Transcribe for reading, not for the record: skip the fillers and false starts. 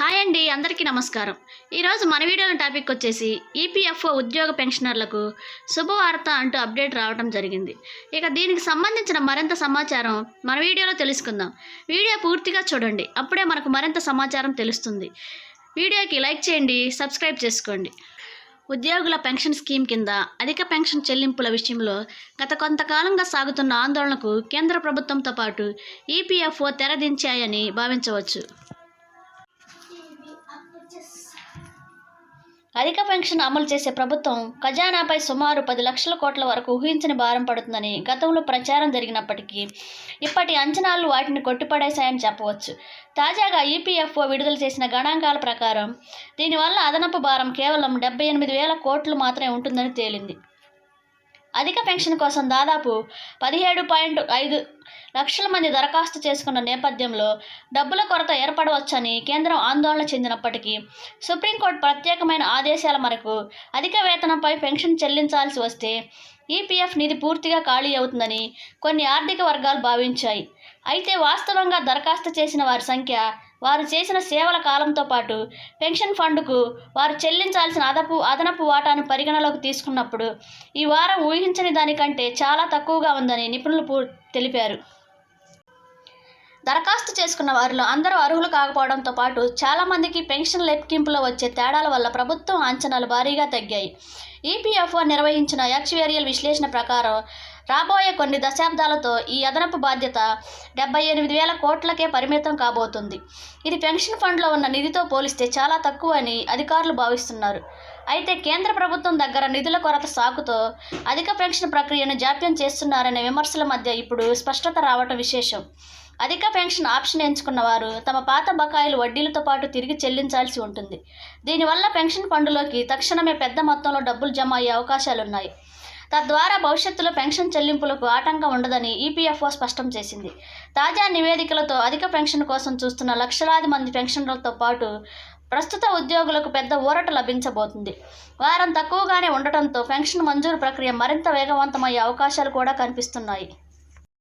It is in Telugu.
హాయ్ అండి, అందరికీ నమస్కారం. ఈరోజు మన వీడియోలో టాపిక్ వచ్చేసి ఈపీఎఫ్ఓ ఉద్యోగ పెన్షనర్లకు శుభవార్త అంటూ అప్డేట్ రావడం జరిగింది. ఇక దీనికి సంబంధించిన మరింత సమాచారం మన వీడియోలో తెలుసుకుందాం. వీడియో పూర్తిగా చూడండి, అప్పుడే మనకు మరింత సమాచారం తెలుస్తుంది. వీడియోకి లైక్ చేయండి, సబ్స్క్రైబ్ చేసుకోండి. ఉద్యోగుల పెన్షన్ స్కీమ్ కింద అధిక పెన్షన్ చెల్లింపుల విషయంలో గత కొంతకాలంగా సాగుతున్న ఆందోళనకు కేంద్ర ప్రభుత్వంతో పాటు ఈపీఎఫ్ఓ తెరదించాయని భావించవచ్చు. అధిక పెన్షన్ అమలు చేసే ప్రభుత్వం ఖజానాపై సుమారు 10 లక్షల కోట్ల వరకు ఊహించని భారం పడుతుందని గతంలో ప్రచారం జరిగినప్పటికీ ఇప్పటి అంచనాలు వాటిని కొట్టిపడేశాయని చెప్పవచ్చు. తాజాగా ఈపీఎఫ్ఓ విడుదల చేసిన గణాంకాల ప్రకారం దీనివల్ల అదనపు భారం కేవలం 78,000 కోట్లు మాత్రమే ఉంటుందని తేలింది. అధిక పెన్షన్ కోసం దాదాపు 17.5 లక్షల మంది దరఖాస్తు చేసుకున్న నేపథ్యంలో డబ్బుల కొరత ఏర్పడవచ్చని కేంద్రం ఆందోళన చెందినప్పటికీ సుప్రీంకోర్టు ప్రత్యేకమైన ఆదేశాల మేరకు అధిక వేతనంపై పెన్షన్ చెల్లించాల్సి వస్తే ఈపీఎఫ్ నిధి పూర్తిగా ఖాళీ అవుతుందని కొన్ని ఆర్థిక వర్గాలు భావించాయి. అయితే వాస్తవంగా దరఖాస్తు చేసిన వారి సంఖ్య, వారు చేసిన సేవల కాలంతో పాటు పెన్షన్ ఫండ్కు వారు చెల్లించాల్సిన అదనపు వాటాను పరిగణలోకి తీసుకున్నప్పుడు ఈ వారం ఊహించని దానికంటే చాలా తక్కువగా ఉందని నిపుణులు తెలిపారు. దరఖాస్తు చేసుకున్న వారిలో అందరూ అర్హులు కాకపోవడంతో పాటు చాలామందికి పెన్షన్ లెక్కింపులో వచ్చే తేడాల వల్ల ప్రభుత్వం అంచనాలు భారీగా తగ్గాయి. ఈపీఎఫ్ఓ నిర్వహించిన యాక్చువేరియల్ విశ్లేషణ ప్రకారం రాబోయే కొన్ని దశాబ్దాలతో ఈ అదనపు బాధ్యత 78,000 కోట్లకే పరిమితం కాబోతుంది. ఇది పెన్షన్ ఫండ్లో ఉన్న నిధితో పోలిస్తే చాలా తక్కువ అని అధికారులు భావిస్తున్నారు. అయితే కేంద్ర ప్రభుత్వం దగ్గర నిధుల కొరత సాకుతో అధిక పెన్షన్ ప్రక్రియను జాప్యం చేస్తున్నారనే విమర్శల మధ్య ఇప్పుడు స్పష్టత రావటం విశేషం. అధిక పెన్షన్ ఆప్షన్ ఎంచుకున్న వారు తమ పాత బకాయిలు వడ్డీలతో పాటు తిరిగి చెల్లించాల్సి ఉంటుంది. దీనివల్ల పెన్షన్ ఫండ్లోకి తక్షణమే పెద్ద మొత్తంలో డబ్బులు జమ అయ్యే అవకాశాలున్నాయి. తద్వారా భవిష్యత్తులో పెన్షన్ చెల్లింపులకు ఆటంకం ఉండదని ఈపీఎఫ్ఓ స్పష్టం చేసింది. తాజా నివేదికలతో అధిక పెన్షన్ కోసం చూస్తున్న లక్షలాది మంది పెన్షనర్లతో పాటు ప్రస్తుత ఉద్యోగులకు పెద్ద ఊరట లభించబోతుంది. వారం తక్కువగానే ఉండటంతో పెన్షన్ మంజూరు ప్రక్రియ మరింత వేగవంతమయ్యే అవకాశాలు కూడా కనిపిస్తున్నాయి.